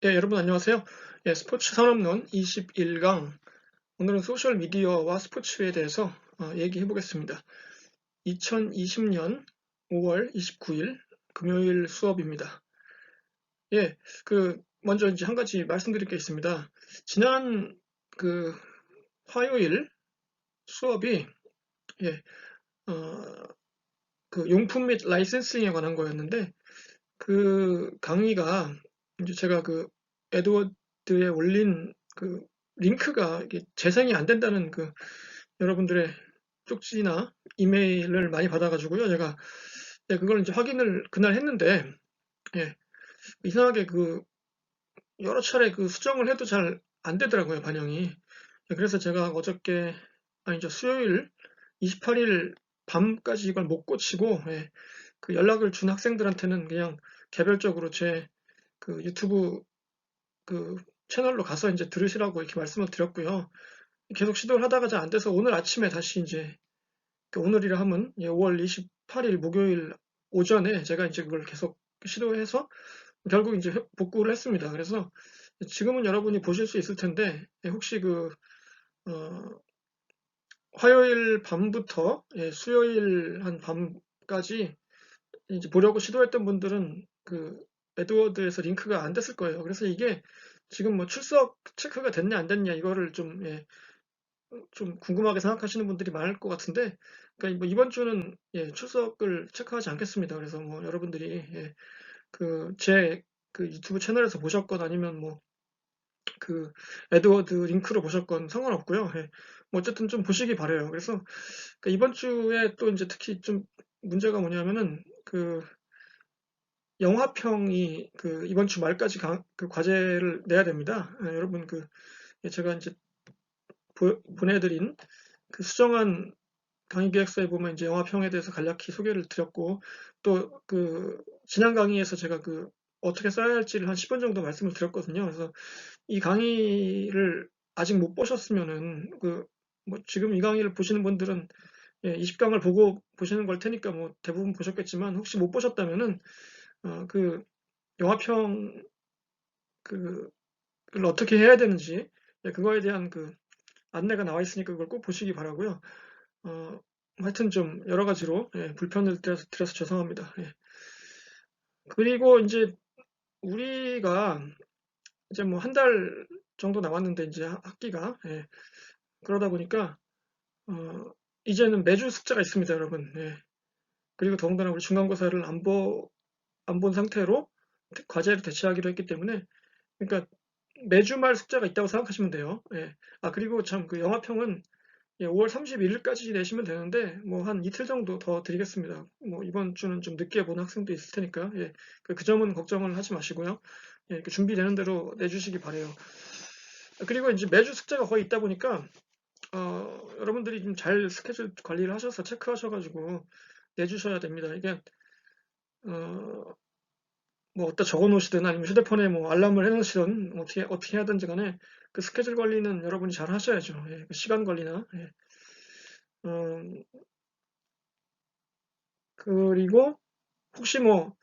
여러분 안녕하세요. 스포츠 산업론 21강. 오늘은 소셜 미디어와 스포츠에 대해서 얘기해 보겠습니다. 2020년 5월 29일 금요일 수업입니다. 먼저 이제 한 가지 말씀드릴 게 있습니다. 지난 그 화요일 수업이 예, 어, 그 용품 및 라이센싱에 관한 거였는데 그 강의가 이제 제가 그 에드워드에 올린 그 링크가 이게 재생이 안 된다는 그 여러분들의 쪽지나 이메일을 많이 받아가지고요. 제가 그걸 이제 확인을 그날 했는데 예, 이상하게 그 여러 차례 그 수정을 해도 잘 안 되더라고요, 반영이. 그래서 제가 어저께 아니죠, 수요일 28일 밤까지 이걸 못 고치고 그 연락을 준 학생들한테는 그냥 개별적으로 제 그 유튜브 그 채널로 가서 이제 들으시라고 이렇게 말씀을 드렸고요. 계속 시도를 하다가 잘 안 돼서 오늘 아침에 다시 이제 그 오늘이라 하면 5월 28일 목요일 오전에 제가 이제 그걸 계속 시도해서 결국 이제 복구를 했습니다. 그래서 지금은 여러분이 보실 수 있을 텐데 혹시 어, 화요일 밤부터 수요일 한 밤까지 이제 보려고 시도했던 분들은 그 에드워드에서 링크가 안 됐을 거예요. 그래서 이게 지금 뭐 출석 체크가 됐냐 안 됐냐 이거를 좀 궁금하게 생각하시는 분들이 많을 것 같은데, 그러니까 뭐 이번 주는 출석을 체크하지 않겠습니다. 그래서 뭐 여러분들이 제 그 유튜브 채널에서 보셨건 아니면 뭐 그 에드워드 링크로 보셨건 상관없고요. 뭐 어쨌든 좀 보시기 바래요. 그래서 이번 주에 또 이제 특히 좀 문제가 뭐냐면은 그 영화평이 그 이번 주 말까지 그 과제를 내야 됩니다. 여러분 제가 이제 보내드린 그 수정한 강의 계획서에 보면 이제 영화평에 대해서 간략히 소개를 드렸고 또 그 지난 강의에서 제가 그 어떻게 써야 할지를 한 10분 정도 말씀을 드렸거든요. 그래서 이 강의를 아직 못 보셨으면은 뭐 지금 이 강의를 보시는 분들은 20강을 보고 보시는 걸 테니까 뭐 대부분 보셨겠지만 혹시 못 보셨다면은 그 영화평 그걸 어떻게 해야 되는지 그거에 대한 그 안내가 나와 있으니까 그걸 꼭 보시기 바라고요. 어, 하여튼 좀 여러 가지로 불편을 드려서 죄송합니다. 그리고 이제 우리가 이제 뭐 한 달 정도 남았는데 이제 학기가 그러다 보니까 어, 이제는 매주 숙제가 있습니다, 여러분. 그리고 더군다나 우리 중간고사를 안 본 상태로 과제를 대체하기로 했기 때문에 그러니까 매주 말 숙제가 있다고 생각하시면 돼요. 그리고 참 그 영화평은 5월 31일까지 내시면 되는데 뭐 한 이틀 정도 더 드리겠습니다. 뭐 이번 주는 좀 늦게 본 학생도 있을 테니까 그 점은 걱정을 하지 마시고요. 준비되는 대로 내주시기 바래요. 그리고 이제 매주 숙제가 거의 있다 보니까 여러분들이 좀 잘 스케줄 관리를 하셔서 체크하셔가지고 내주셔야 됩니다. 이게 어, 뭐 어디다 적어 놓으시든 아니면 휴대폰에 뭐 알람을 해 놓으시든 어떻게 하든지 간에 그 스케줄 관리는 여러분이 잘 하셔야죠. 그 시간 관리나. 음, 그리고 혹시 뭐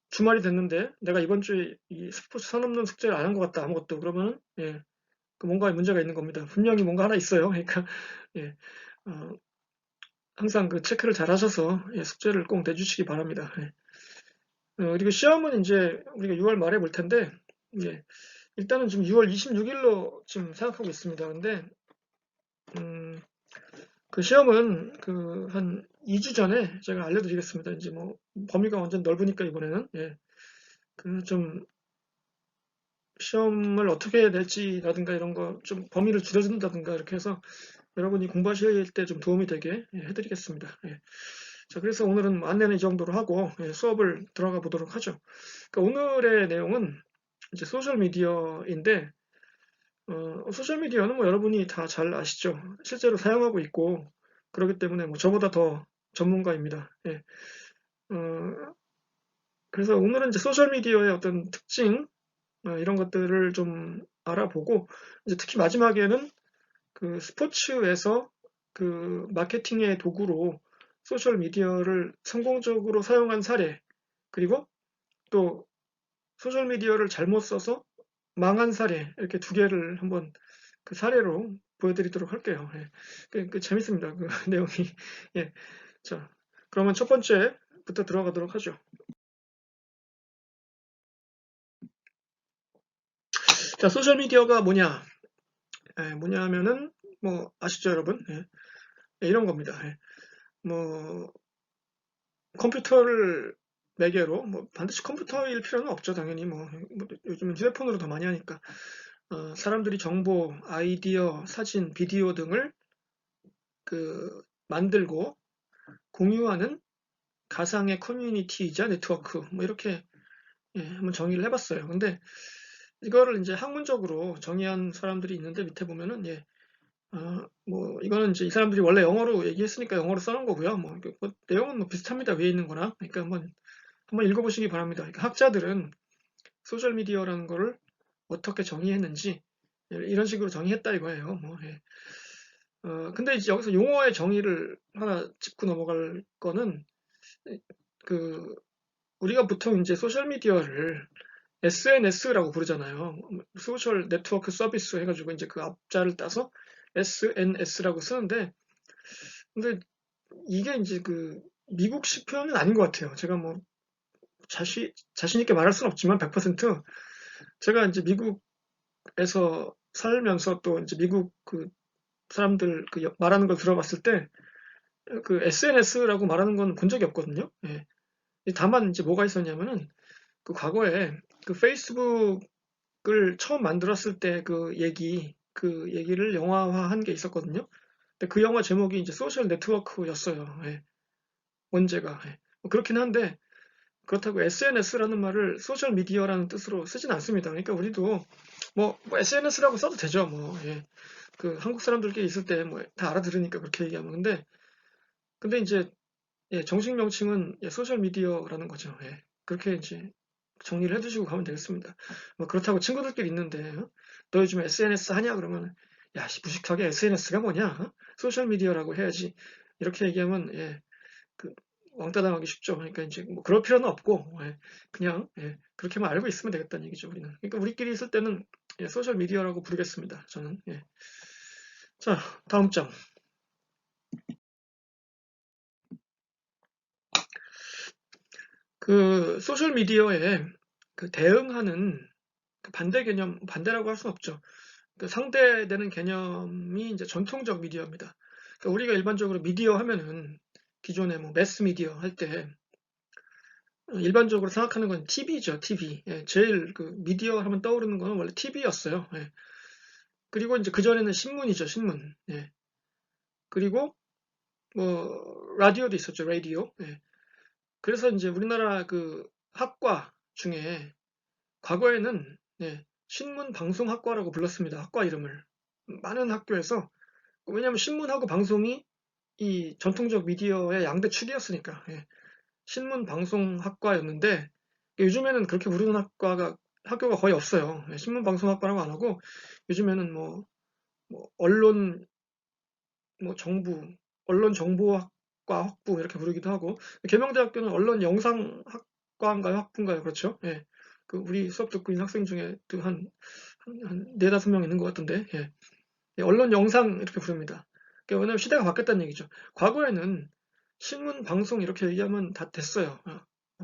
주말이 됐는데 내가 이번 주에 이 스포츠 산업론 숙제를 안 한 것 같다 아무것도 그러면은 그 뭔가 문제가 있는 겁니다. 분명히 뭔가 하나 있어요. 그러니까 예, 어, 항상 그 체크를 잘 하셔서 숙제를 꼭 내주시기 바랍니다. 그리고 시험은 이제 우리가 6월 말에 볼 텐데 예, 일단은 지금 6월 26일로 지금 생각하고 있습니다. 근데 그 시험은 그 한 2주 전에 제가 알려드리겠습니다. 이제 뭐 범위가 완전 넓으니까 이번에는 그좀 시험을 어떻게 해야 될지라든가 이런 거 좀 범위를 줄여준다든가 이렇게 해서 여러분이 공부하실 때 좀 도움이 되게 해드리겠습니다. 자, 그래서 오늘은 뭐 안내는 이 정도로 하고 수업을 들어가 보도록 하죠. 그러니까 오늘의 내용은 이제 소셜 미디어인데 소셜 미디어는 뭐 여러분이 다 잘 아시죠? 실제로 사용하고 있고 그렇기 때문에 뭐 저보다 더 전문가입니다. 어, 그래서 오늘은 이제 소셜 미디어의 어떤 특징 이런 것들을 좀 알아보고 이제 특히 마지막에는 그 스포츠에서 그 마케팅의 도구로 소셜 미디어를 성공적으로 사용한 사례 그리고 또 소셜미디어를 잘못 써서 망한 사례, 이렇게 두 개를 한번 그 사례로 보여드리도록 할게요. 예. 재밌습니다. 그 내용이. 예. 자, 그러면 첫 번째부터 들어가도록 하죠. 자, 소셜미디어가 뭐냐? 뭐냐 하면은, 뭐, 아시죠, 여러분? 예. 이런 겁니다. 예. 뭐, 컴퓨터를 매개로, 뭐, 반드시 컴퓨터일 필요는 없죠, 당연히. 뭐 요즘은 휴대폰으로 더 많이 하니까. 사람들이 정보, 아이디어, 사진, 비디오 등을 만들고 공유하는 가상의 커뮤니티이자 네트워크, 뭐, 이렇게, 한번 정의를 해봤어요. 근데 이거를 이제 학문적으로 정의한 사람들이 있는데 밑에 보면은, 뭐, 이거는 이제 이 사람들이 원래 영어로 얘기했으니까 영어로 써놓은 거고요. 뭐, 내용은 뭐 비슷합니다. 위에 있는 거랑. 그러니까 한번 읽어보시기 바랍니다. 그러니까 학자들은 소셜미디어라는 거를 어떻게 정의했는지, 이런 식으로 정의했다 이거예요. 뭐, 예. 근데 이제 여기서 용어의 정의를 하나 짚고 넘어갈 거는, 그, 우리가 보통 이제 소셜미디어를 SNS라고 부르잖아요. 소셜 네트워크 서비스 해가지고 이제 그 앞자를 따서 SNS라고 쓰는데, 근데 이게 이제 미국식 표현은 아닌 것 같아요. 제가 뭐 자신 있게 말할 수는 없지만 100% 제가 이제 미국에서 살면서 또 이제 미국 사람들 말하는 걸 들어봤을 때 SNS라고 말하는 건 본 적이 없거든요. 예. 다만 이제 뭐가 있었냐면은 과거에 페이스북을 처음 만들었을 때 얘기를 영화화한 게 있었거든요. 근데 그 영화 제목이 이제 소셜 네트워크였어요. 예. 원제가. 예. 뭐 그렇긴 한데 그렇다고 SNS라는 말을 소셜 미디어라는 뜻으로 쓰진 않습니다. 그러니까 우리도 뭐 SNS라고 써도 되죠. 뭐, 예. 한국 사람들끼리 있을 때 뭐 다 알아들으니까 그렇게 얘기하면. 근데 이제, 정식 명칭은 소셜 미디어라는 거죠. 예. 그렇게 이제 정리를 해두시고 가면 되겠습니다. 뭐 그렇다고 친구들끼리 있는데, 너 요즘 SNS 하냐? 그러면, 야, 무식하게 SNS가 뭐냐? 소셜 미디어라고 해야지. 이렇게 얘기하면, 왕따 당하기 쉽죠. 그러니까 이제 뭐 그럴 필요는 없고, 그냥, 그렇게만 알고 있으면 되겠다는 얘기죠, 우리는. 그러니까 우리끼리 있을 때는 소셜 미디어라고 부르겠습니다. 저는. 예. 자, 다음 장. 소셜 미디어에 대응하는 반대 개념, 반대라고 할 수는 없죠. 상대되는 개념이 이제 전통적 미디어입니다. 그러니까 우리가 일반적으로 미디어 하면은 기존에 뭐 매스 미디어 할 때 일반적으로 생각하는 건 TV죠, TV. 예, 제일 미디어 하면 떠오르는 거는 원래 TV였어요. 예. 그리고 이제 그전에는 신문이죠, 신문. 예. 그리고 뭐 라디오도 있었죠, 라디오. 예. 그래서 이제 우리나라 학과 중에 과거에는, 신문 방송학과라고 불렀습니다. 학과 이름을. 많은 학교에서. 왜냐하면 신문하고 방송이 이 전통적 미디어의 양대 축이었으니까. 예. 신문 방송학과였는데 요즘에는 그렇게 부르는 학교가 거의 없어요. 예, 신문 방송학과라고 안 하고 요즘에는 뭐 언론 뭐 정부 언론 정보학과 학부 이렇게 부르기도 하고, 계명대학교는 언론 영상학과인가요, 학부인가요? 그렇죠? 예. 우리 수업 듣고 있는 학생 중에 한 네다섯 명 있는 것 같은데, 예. 언론 영상 이렇게 부릅니다. 왜냐면 시대가 바뀌었다는 얘기죠. 과거에는 신문 방송 이렇게 얘기하면 다 됐어요.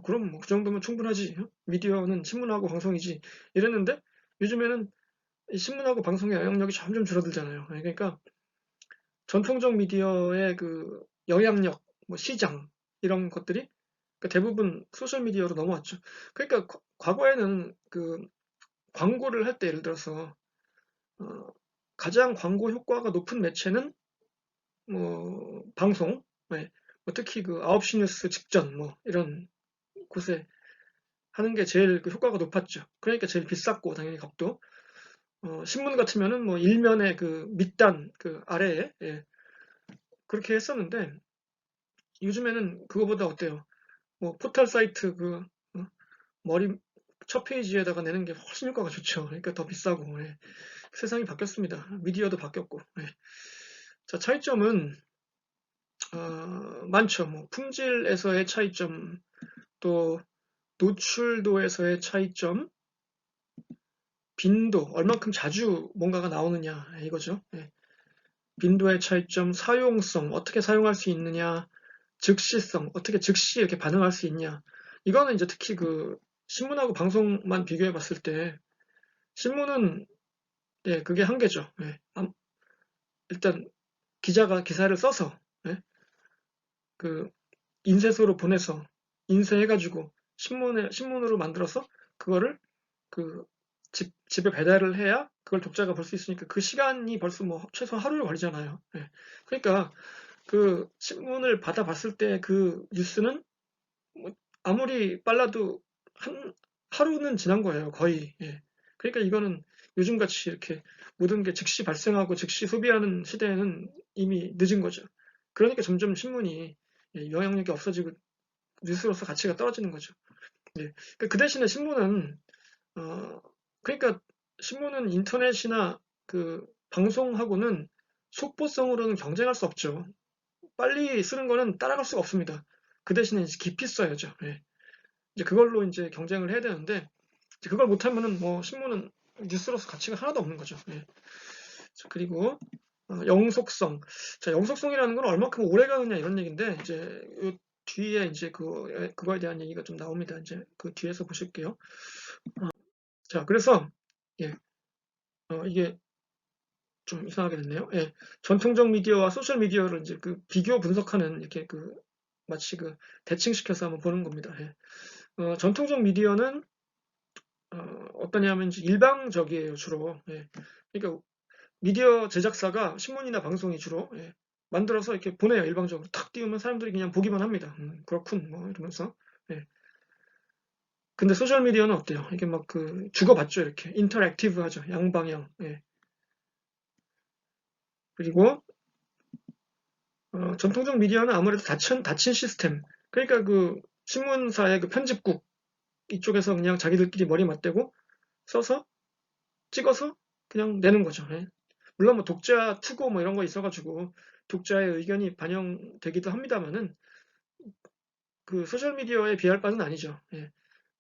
그럼 뭐 그 정도면 충분하지. 미디어는 신문하고 방송이지. 이랬는데 요즘에는 이 신문하고 방송의 영향력이 점점 줄어들잖아요. 그러니까 전통적 미디어의 영향력, 뭐 시장 이런 것들이 대부분 소셜 미디어로 넘어왔죠. 그러니까 과거에는 광고를 할 때 예를 들어서 어, 가장 광고 효과가 높은 매체는 뭐 방송, 뭐 특히 9시 뉴스 직전 뭐 이런 곳에 하는 게 제일 효과가 높았죠. 그러니까 제일 비쌌고 당연히 값도. 신문 같으면은 뭐 일면의 밑단 아래에, 그렇게 했었는데 요즘에는 그거보다 어때요? 뭐 포털 사이트 머리 첫 페이지에다가 내는 게 훨씬 효과가 좋죠. 그러니까 더 비싸고. 예. 세상이 바뀌었습니다. 미디어도 바뀌었고. 예. 자, 차이점은 많죠. 뭐 품질에서의 차이점, 또 노출도에서의 차이점, 빈도, 얼만큼 자주 뭔가가 나오느냐 이거죠. 예. 빈도의 차이점, 사용성, 어떻게 사용할 수 있느냐, 즉시성, 어떻게 즉시 이렇게 반응할 수 있냐. 이거는 이제 특히 그 신문하고 방송만 비교해 봤을 때 신문은 예, 그게 한계죠. 예. 일단 기자가 기사를 써서 예, 그 인쇄소로 보내서 인쇄해가지고 신문으로 만들어서 그거를 그 집에 배달을 해야 그걸 독자가 볼 수 있으니까 그 시간이 벌써 뭐 최소 하루를 걸리잖아요. 예. 그러니까 그 신문을 받아봤을 때 그 뉴스는 뭐 아무리 빨라도 하루는 지난 거예요, 거의. 예. 그러니까 이거는 요즘같이 이렇게 모든 게 즉시 발생하고 즉시 소비하는 시대에는 이미 늦은 거죠. 그러니까 점점 신문이 예, 영향력이 없어지고 뉴스로서 가치가 떨어지는 거죠. 예. 그 대신에 신문은 어, 그러니까 신문은 인터넷이나 그 방송하고는 속보성으로는 경쟁할 수 없죠. 빨리 쓰는 거는 따라갈 수가 없습니다. 그 대신에 이제 깊이 써야죠. 예. 이제 그걸로 이제 경쟁을 해야 되는데 이제 그걸 못하면은 뭐 신문은 뉴스로서 가치가 하나도 없는 거죠. 예. 그리고 영속성. 자, 영속성이라는 건 얼마큼 오래 가느냐 이런 얘기인데 이제 요 뒤에 이제 그거에 대한 얘기가 좀 나옵니다. 이제 그 뒤에서 보실게요. 자, 그래서 예, 이게 좀 이상하게 됐네요. 예, 전통적 미디어와 소셜 미디어를 이제 그 비교 분석하는 이렇게 그 마치 그 대칭시켜서 한번 보는 겁니다. 예. 전통적 미디어는 어떠냐면 이제 일방적이에요, 주로. 예. 그러니까 미디어 제작사가 신문이나 방송이 주로 예, 만들어서 이렇게 보내요, 일방적으로. 탁 띄우면 사람들이 그냥 보기만 합니다. 그렇군, 뭐 이러면서. 예. 근데 소셜 미디어는 어때요? 이게 막 그 주고받죠, 이렇게. 인터랙티브 하죠, 양방향. 예. 그리고 전통적 미디어는 아무래도 닫힌 시스템. 그러니까 그 신문사의 그 편집국 이쪽에서 그냥 자기들끼리 머리 맞대고 써서 찍어서 그냥 내는 거죠. 예. 물론 뭐 독자 투고 뭐 이런 거 있어가지고 독자의 의견이 반영되기도 합니다만은 그 소셜 미디어에 비할 바는 아니죠. 예.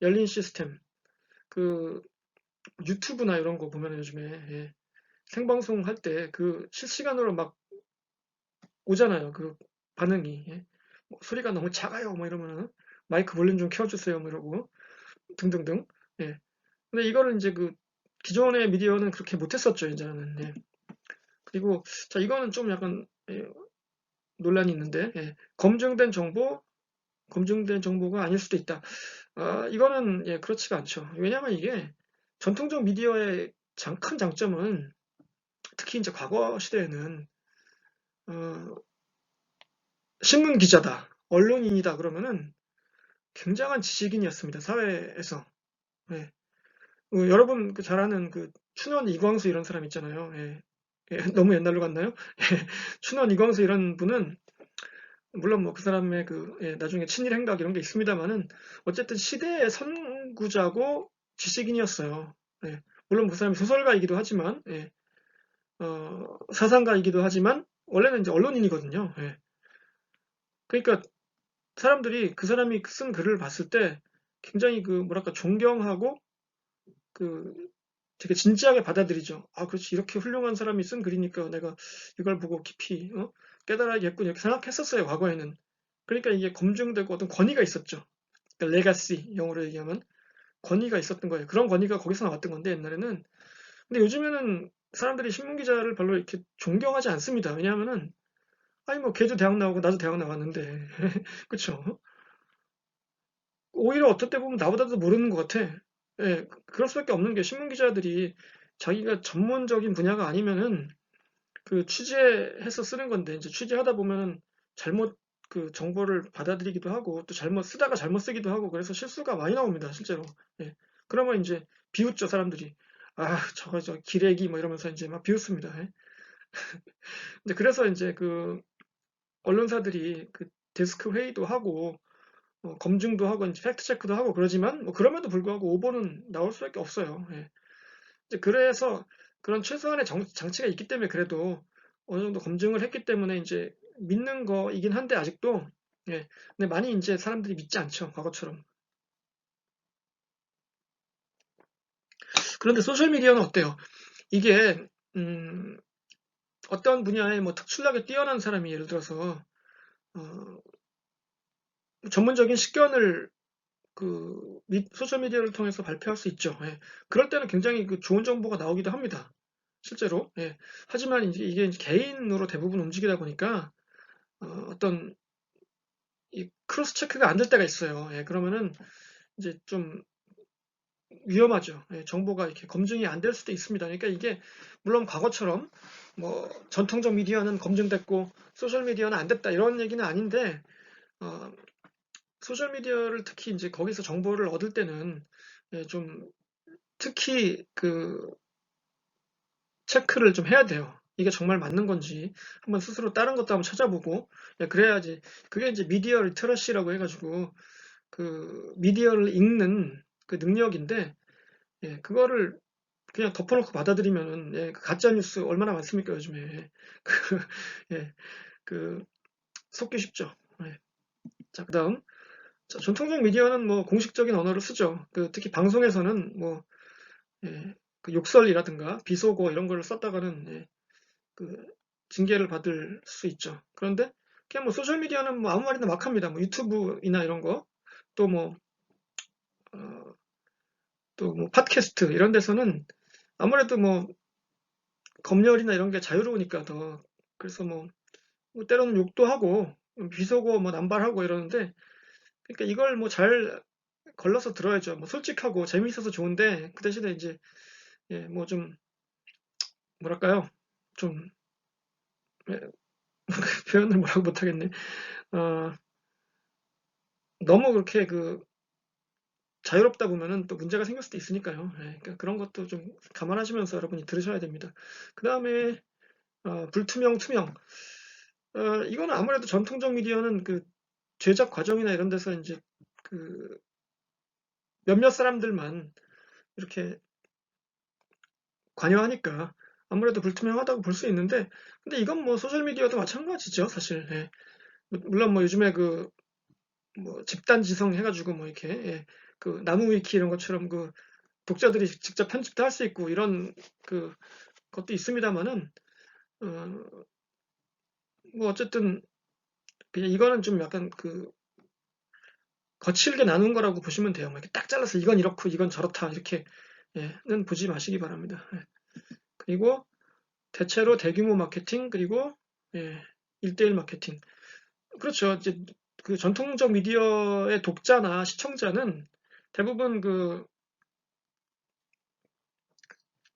열린 시스템. 그 유튜브나 이런 거 보면 요즘에 예. 생방송 할 때 그 실시간으로 막 오잖아요. 그 반응이. 예. 뭐 소리가 너무 작아요. 뭐 이러면은 마이크 볼륨 좀 켜주세요. 뭐 이러고 등등등. 예. 근데 이거를 이제 그 기존의 미디어는 그렇게 못했었죠. 이제는. 예. 그리고 자 이거는 좀 약간 예, 논란이 있는데 예. 검증된 정보가 아닐 수도 있다. 이거는 예, 그렇지가 않죠. 왜냐하면 이게 전통적 미디어의 큰 장점은 특히 이제 과거 시대에는 어, 신문 기자다, 언론인이다 그러면은 굉장한 지식인이었습니다. 사회에서. 예. 여러분 잘 아는 그 춘원 이광수 이런 사람 있잖아요. 예. 예, 너무 옛날로 갔나요? 예, 춘원 이광수 이런 분은 물론 뭐 그 사람의 그 예, 나중에 친일 행각 이런 게 있습니다만은 어쨌든 시대의 선구자고 지식인이었어요. 예, 물론 그 사람이 소설가이기도 하지만 예, 사상가이기도 하지만 원래는 이제 언론인이거든요. 예. 그러니까 사람들이 그 사람이 쓴 글을 봤을 때 굉장히 그 뭐랄까 존경하고 그 되게 진지하게 받아들이죠. 아, 그렇지. 이렇게 훌륭한 사람이 쓴 글이니까 내가 이걸 보고 깊이 깨달아야겠군 이렇게 생각했었어요. 과거에는. 그러니까 이게 검증되고 어떤 권위가 있었죠. 그러니까 레가시 영어로 얘기하면 권위가 있었던 거예요. 그런 권위가 거기서 나왔던 건데 옛날에는. 근데 요즘에는 사람들이 신문 기자를 별로 이렇게 존경하지 않습니다. 왜냐하면은 아니 뭐 걔도 대학 나오고 나도 대학 나왔는데 그쵸? 오히려 어떨 때 보면 나보다도 모르는 것 같아. 예, 그럴 수밖에 없는 게 신문 기자들이 자기가 전문적인 분야가 아니면은 그 취재해서 쓰는 건데 이제 취재하다 보면은 잘못 그 정보를 받아들이기도 하고 또 잘못 쓰다가 잘못 쓰기도 하고 그래서 실수가 많이 나옵니다, 실제로. 예. 그러면 이제 비웃죠, 사람들이. 아, 저거 저 기레기 뭐 이러면서 이제 막 비웃습니다. 예. 근데 그래서 이제 그 언론사들이 그 데스크 회의도 하고 검증도 하고 이제 팩트 체크도 하고 그러지만 뭐 그럼에도 불구하고 오보는 나올 수밖에 없어요. 예. 이제 그래서 그런 최소한의 장치가 있기 때문에 그래도 어느 정도 검증을 했기 때문에 이제 믿는 거이긴 한데 아직도 예. 근데 많이 이제 사람들이 믿지 않죠. 과거처럼. 그런데 소셜미디어는 어때요? 이게 어떤 분야에 뭐 특출나게 뛰어난 사람이 예를 들어서 어, 전문적인 식견을 소셜미디어를 통해서 발표할 수 있죠. 예. 그럴 때는 굉장히 그 좋은 정보가 나오기도 합니다. 실제로. 예. 하지만 이게 이제 개인으로 대부분 움직이다 보니까 어떤 이 크로스 체크가 안 될 때가 있어요. 예. 그러면은 이제 좀 위험하죠. 예. 정보가 이렇게 검증이 안 될 수도 있습니다. 그러니까 이게 물론 과거처럼 뭐 전통적 미디어는 검증됐고 소셜 미디어는 안 됐다 이런 얘기는 아닌데 어, 소셜 미디어를 특히 이제 거기서 정보를 얻을 때는 예, 좀 특히 그 체크를 좀 해야 돼요. 이게 정말 맞는 건지 한번 스스로 다른 것도 한번 찾아보고 예, 그래야지 그게 이제 미디어 리터러시라고 해가지고 그 미디어를 읽는 그 능력인데 예, 그거를 그냥 덮어놓고 받아들이면은 예, 그 가짜 뉴스 얼마나 많습니까 요즘에 그, 예, 그 속기 쉽죠. 예. 자 그다음 전통적 미디어는 뭐 공식적인 언어를 쓰죠. 그 특히 방송에서는 뭐 예, 그 욕설이라든가 비속어 이런 거를 썼다가는 예, 그 징계를 받을 수 있죠. 그런데 그냥 뭐 소셜 미디어는 뭐 아무 말이나 막 합니다. 뭐 유튜브이나 이런 거, 또 뭐, 또 뭐 팟캐스트 이런 데서는 아무래도 뭐 검열이나 이런 게 자유로우니까 더 그래서 뭐 때로는 욕도 하고 비속어 뭐 남발하고 이러는데 그러니까 이걸 뭐 잘 걸러서 들어야죠. 뭐 솔직하고 재미있어서 좋은데 그 대신에 이제 예, 뭐 좀 뭐랄까요? 좀 예, 표현을 뭐라고 못하겠네. 어, 너무 그렇게 그 자유롭다 보면은 또 문제가 생길 수도 있으니까요. 예, 그러니까 그런 것도 좀 감안하시면서 여러분이 들으셔야 됩니다. 그 다음에 불투명, 투명. 이거는 아무래도 전통적 미디어는 그 제작 과정이나 이런 데서 이제 그 몇몇 사람들만 이렇게 관여하니까 아무래도 불투명하다고 볼 수 있는데, 근데 이건 뭐 소셜 미디어도 마찬가지죠, 사실. 예. 물론 뭐 요즘에 그 뭐 집단 지성 해가지고 뭐 이렇게 예, 그 나무 위키 이런 것처럼 그 독자들이 직접 편집도 할 수 있고 이런 그 것도 있습니다만은 어, 뭐 어쨌든 그냥 이거는 좀 약간 그 거칠게 나눈 거라고 보시면 돼요. 뭐 이렇게 딱 잘라서 이건 이렇고 이건 저렇다 이렇게는 보지 마시기 바랍니다. 예. 그리고 대체로 대규모 마케팅 그리고 예, 1대1 마케팅. 그렇죠. 이제 그 전통적 미디어의 독자나 시청자는 대부분 그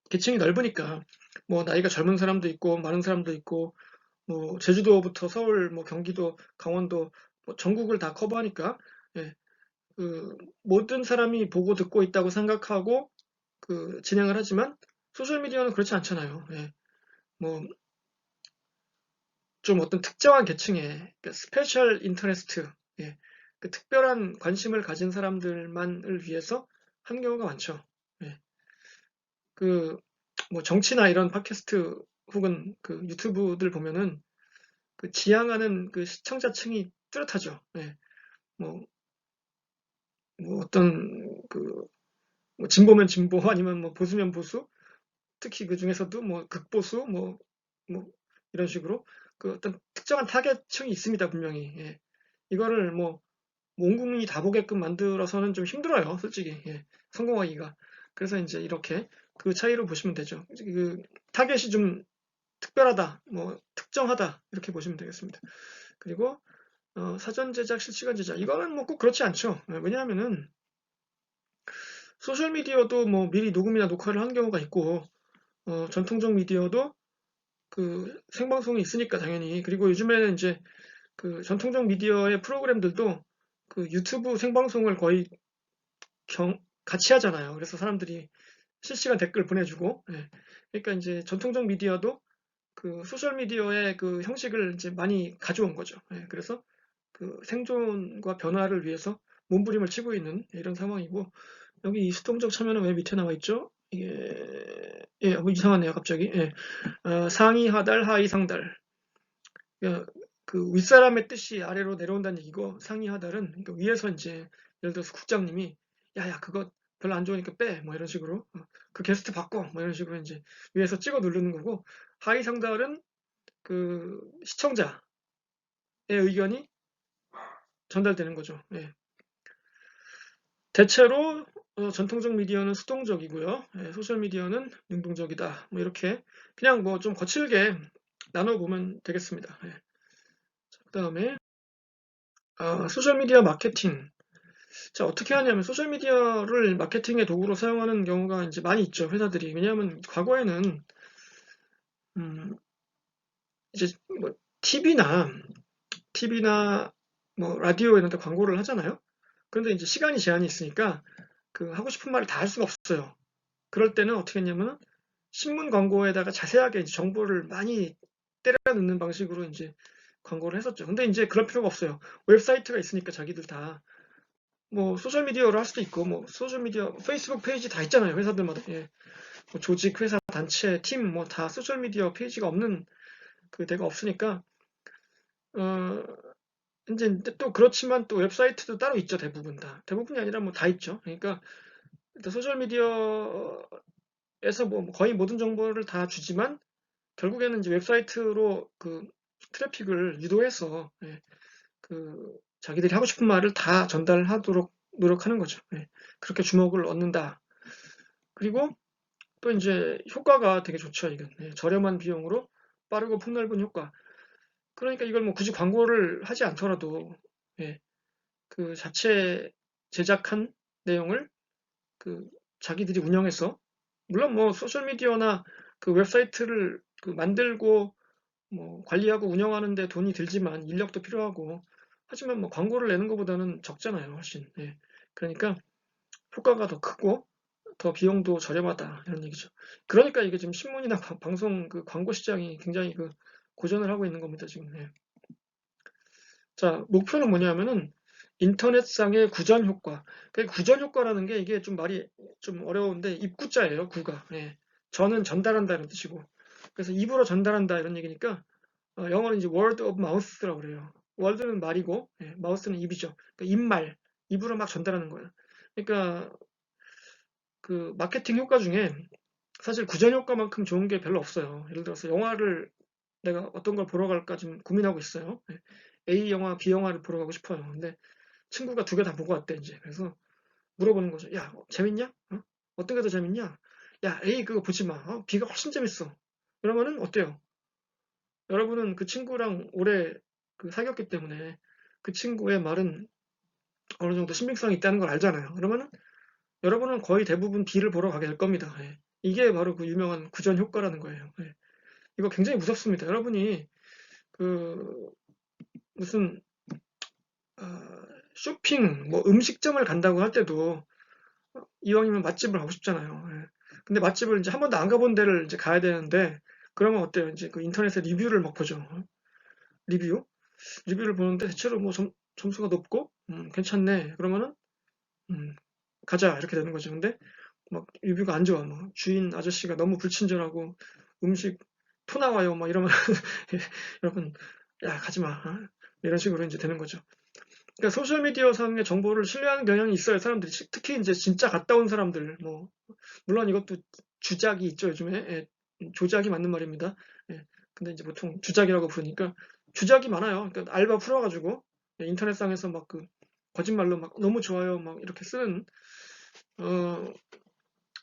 계층이 넓으니까 뭐 나이가 젊은 사람도 있고 많은 사람도 있고 뭐 제주도부터 서울, 뭐 경기도, 강원도 뭐 전국을 다 커버하니까 예, 그 모든 사람이 보고 듣고 있다고 생각하고 그 진행을 하지만 소셜 미디어는 그렇지 않잖아요. 예, 뭐 좀 어떤 특정한 계층의 스페셜 인터레스트, 예, 그 특별한 관심을 가진 사람들만을 위해서 하는 경우가 많죠. 예, 그 뭐 정치나 이런 팟캐스트 혹은 그 유튜브들 보면은 그 지향하는 그 시청자층이 뚜렷하죠. 예, 뭐, 뭐 어떤 뭐 진보면 진보 아니면 뭐 보수면 보수 특히 그 중에서도 뭐 극보수 뭐 이런 식으로 그 어떤 특정한 타겟층이 있습니다 분명히 예. 이거를 뭐 온 국민이 다 보게끔 만들어서는 좀 힘들어요 솔직히 예. 성공하기가 그래서 이제 이렇게 그 차이로 보시면 되죠 그 타겟이 좀 특별하다 뭐 특정하다 이렇게 보시면 되겠습니다 그리고 사전 제작 실시간 제작 이거는 뭐 꼭 그렇지 않죠 예, 왜냐하면은 소셜 미디어도 뭐 미리 녹음이나 녹화를 한 경우가 있고 전통적 미디어도 그 생방송이 있으니까 당연히 그리고 요즘에는 이제 그 전통적 미디어의 프로그램들도 그 유튜브 생방송을 거의 같이 하잖아요. 그래서 사람들이 실시간 댓글 보내주고 예. 그러니까 이제 전통적 미디어도 그 소셜 미디어의 그 형식을 이제 많이 가져온 거죠. 예. 그래서 그 생존과 변화를 위해서 몸부림을 치고 있는 이런 상황이고 여기 이 수동적 참여는 왜 밑에 나와 있죠? 이게 뭐 이상하네요 갑자기 상위 하달 하위 상달 그 윗사람의 뜻이 아래로 내려온다는 얘기고 상위 하달은 그러니까 위에서 이제 예를 들어서 국장님이 야야 그거 별로 안 좋으니까 빼, 뭐 이런 식으로. 그 게스트 바꿔, 뭐 이런 식으로 이제 위에서 찍어 누르는 거고, 하위 상달은 그 시청자의 의견이 전달되는 거죠. 예. 대체로 전통적 미디어는 수동적이고요. 예, 소셜 미디어는 능동적이다. 뭐 이렇게 그냥 뭐 좀 거칠게 나눠 보면 되겠습니다. 예. 그다음에 소셜 미디어 마케팅. 자, 어떻게 하냐면 소셜 미디어를 마케팅의 도구로 사용하는 경우가 이제 많이 있죠, 회사들이. 왜냐하면 과거에는 음, 이제 뭐 TV나 뭐 라디오 이런 데 광고를 하잖아요. 그런데 이제 시간이 제한이 있으니까 그 하고 싶은 말을 다 할 수가 없어요. 그럴 때는 어떻게 했냐면 신문 광고에다가 자세하게 이제 정보를 많이 때려 넣는 방식으로 이제 광고를 했었죠. 근데 이제 그럴 필요가 없어요. 웹사이트가 있으니까 자기들 다 뭐 소셜 미디어로 할 수도 있고 뭐 소셜 미디어 페이스북 페이지 다 있잖아요. 회사들마다. 예. 뭐 조직, 회사, 단체, 팀 뭐 다 소셜 미디어 페이지가 없는 그 데가 없으니까 어 이제 또 그렇지만 또 웹사이트도 따로 있죠. 대부분 다. 대부분이 아니라 뭐 다 있죠. 그러니까 일단 소셜 미디어에서 뭐 거의 모든 정보를 다 주지만 결국에는 이제 웹사이트로 그 트래픽을 유도해서 예, 그 자기들이 하고 싶은 말을 다 전달하도록 노력하는 거죠. 예, 그렇게 주목을 얻는다. 그리고 또 이제 효과가 되게 좋죠. 이건 예, 저렴한 비용으로 빠르고 폭넓은 효과. 그러니까 이걸 뭐 굳이 광고를 하지 않더라도 예, 그 자체 제작한 내용을 그 자기들이 운영해서 물론 뭐 소셜 미디어나 그 웹사이트를 그 만들고 뭐 관리하고 운영하는데 돈이 들지만 인력도 필요하고 하지만 뭐 광고를 내는 것보다는 적잖아요, 훨씬. 예. 그러니까 효과가 더 크고 더 비용도 저렴하다 이런 얘기죠. 그러니까 이게 지금 신문이나 방송 그 광고 시장이 굉장히 그 고전을 하고 있는 겁니다, 지금. 예. 자, 목표는 뭐냐면은 인터넷상의 구전 효과. 그 구전 효과라는 게 이게 좀 말이 좀 어려운데 입구자예요, 구가. 예. 전은 전달한다 이런 뜻이고. 그래서 입으로 전달한다 이런 얘기니까 영어는 이제 word of mouth라고 그래요. word는 말이고 예, mouth는 입이죠. 그러니까 입말, 입으로 막 전달하는 거예요. 그러니까 그 마케팅 효과 중에 사실 구전 효과만큼 좋은 게 별로 없어요. 예를 들어서 영화를 내가 어떤 걸 보러 갈까 지금 고민하고 있어요. 예. A 영화, B 영화를 보러 가고 싶어요. 근데 친구가 두 개 다 보고 왔대 이제. 그래서 물어보는 거죠. 야, 재밌냐? 어떤 게 더 재밌냐? 야, A 그거 보지 마. B가 훨씬 재밌어. 그러면은 어때요? 여러분은 그 친구랑 오래 그 사귀었기 때문에 그 친구의 말은 어느 정도 신빙성이 있다는 걸 알잖아요. 그러면은 여러분은 거의 대부분 B를 보러 가게 될 겁니다. 예. 이게 바로 그 유명한 구전 효과라는 거예요. 예. 이거 굉장히 무섭습니다. 여러분이 그 무슨 쇼핑, 뭐 음식점을 간다고 할 때도 이왕이면 맛집을 가고 싶잖아요. 예. 근데 맛집을 이제 한 번도 안 가본 데를 이제 가야 되는데 그러면 어때요? 이제 그 인터넷에 리뷰를 막 보죠. 리뷰? 리뷰를 보는데 대체로 뭐 점수가 높고 괜찮네. 그러면은 음, 가자 이렇게 되는 거죠. 근데 막 리뷰가 안 좋아. 막 주인 아저씨가 너무 불친절하고 음식 토 나와요. 막 이러면 여러분 야 가지 마. 이런 식으로 이제 되는 거죠. 그러니까 소셜 미디어 상의 정보를 신뢰하는 경향이 있어요. 사람들이 특히 이제 진짜 갔다 온 사람들 뭐 물론 이것도 주작이 있죠. 요즘에 예, 조작이 맞는 말입니다. 예, 근데 이제 보통 주작이라고 부르니까 주작이 많아요. 그러니까 알바 풀어가지고 예, 인터넷상에서 막 그 거짓말로 막 너무 좋아요 막 이렇게 쓰는 어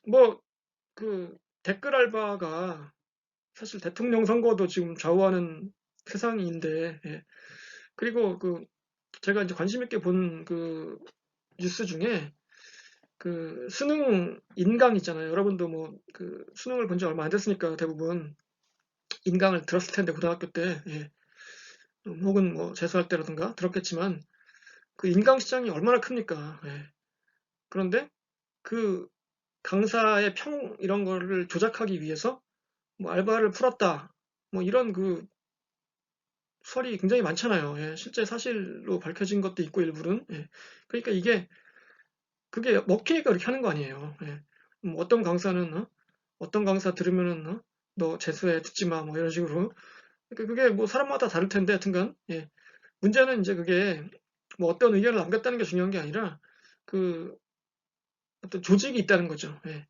뭐 그 댓글 알바가 사실 대통령 선거도 지금 좌우하는 세상인데 예. 그리고 그 제가 이제 관심 있게 본 그 뉴스 중에 그 수능 인강 있잖아요. 여러분도 뭐 그 수능을 본 지 얼마 안 됐으니까 대부분 인강을 들었을 텐데 고등학교 때 예. 혹은 뭐 재수할 때라든가 들었겠지만 그 인강 시장이 얼마나 큽니까? 예. 그런데 그 강사의 평 이런 거를 조작하기 위해서 뭐 알바를 풀었다. 뭐 이런 그 설이 굉장히 많잖아요. 예. 실제 사실로 밝혀진 것도 있고 일부는. 예. 그러니까 이게 그게 먹히니까 그렇게 하는 거 아니에요. 예. 뭐 어떤 강사는 어떤 강사 들으면은 너 재수해 듣지 마. 뭐 이런 식으로. 그러니까 그게 뭐 사람마다 다를 텐데 하여튼간 예. 문제는 이제 그게 뭐 어떤 의견을 남겼다는 게 중요한 게 아니라 그 어떤 조직이 있다는 거죠. 예.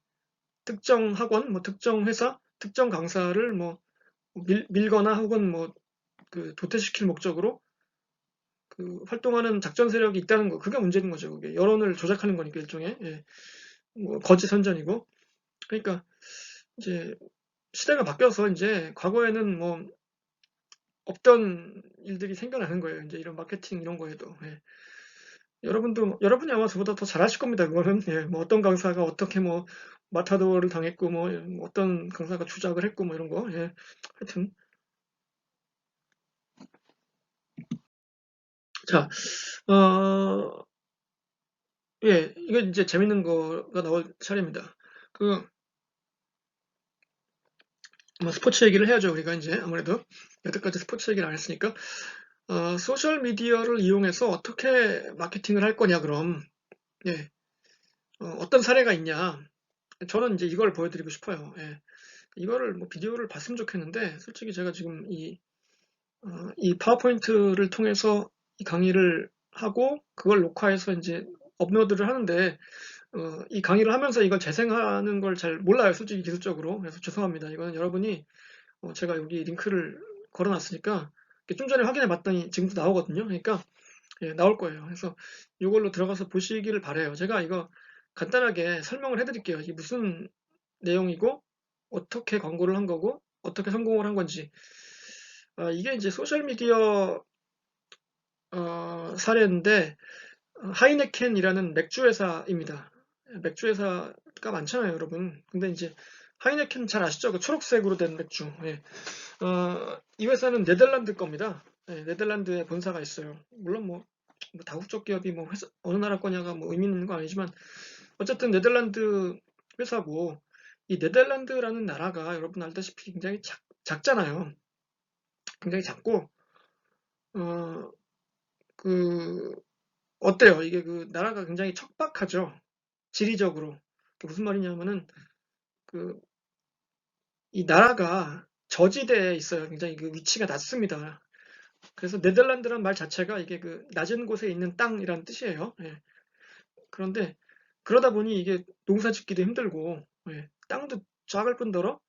특정 학원, 뭐 특정 회사, 특정 강사를 뭐 밀거나 혹은 뭐 그 도태시킬 목적으로 그 활동하는 작전 세력이 있다는 거, 그게 문제인 거죠. 그게 여론을 조작하는 거니까 일종의, 예. 뭐 거짓 선전이고. 그러니까 이제 시대가 바뀌어서 이제 과거에는 뭐 없던 일들이 생겨나는 거예요. 이제 이런 마케팅 이런 거에도. 예. 여러분이 아마 저보다 더 잘하실 겁니다. 그거는. 예. 뭐 어떤 강사가 어떻게 뭐 마타도어를 당했고 뭐 어떤 강사가 주작을 했고 뭐 이런 거. 예. 하여튼 자, 어, 예, 이거 이제 재밌는 거가 나올 차례입니다. 그, 뭐 스포츠 얘기를 해야죠, 우리가 이제 아무래도. 여태까지 스포츠 얘기를 안 했으니까. 소셜미디어를 이용해서 어떻게 마케팅을 할 거냐, 그럼. 예, 어떤 사례가 있냐. 저는 이제 이걸 보여드리고 싶어요. 예. 이거를 뭐 비디오를 봤으면 좋겠는데, 솔직히 제가 지금 이 파워포인트를 통해서 이 강의를 하고, 그걸 녹화해서 이제 업로드를 하는데, 이 강의를 하면서 이걸 재생하는 걸 잘 몰라요, 솔직히 기술적으로. 그래서 죄송합니다. 이거는 여러분이, 제가 여기 링크를 걸어놨으니까, 좀 전에 확인해 봤더니 지금도 나오거든요. 그러니까, 예, 나올 거예요. 그래서 이걸로 들어가서 보시기를 바래요. 제가 이거 간단하게 설명을 해드릴게요. 이게 무슨 내용이고, 어떻게 광고를 한 거고, 어떻게 성공을 한 건지. 이게 이제 소셜미디어 사례인데, 하이네켄이라는 맥주 회사입니다. 맥주 회사가 많잖아요, 여러분. 근데 이제 하이네켄 잘 아시죠? 그 초록색으로 된 맥주. 예. 이 회사는 네덜란드 겁니다. 예, 네덜란드에 본사가 있어요. 물론 뭐 다국적 기업이 뭐 회사, 어느 나라 거냐가 뭐 의미 있는 건 아니지만 어쨌든 네덜란드 회사고, 이 네덜란드라는 나라가 여러분 알다시피 굉장히 작잖아요. 굉장히 작고 어, 그 어때요? 이게 그 나라가 굉장히 척박하죠. 지리적으로. 그게 무슨 말이냐면은 그 이 나라가 저지대에 있어요. 굉장히 그 위치가 낮습니다. 그래서 네덜란드란 말 자체가 이게 그 낮은 곳에 있는 땅이란 뜻이에요. 예. 그런데 그러다 보니 이게 농사 짓기도 힘들고, 예. 땅도 작을 뿐더러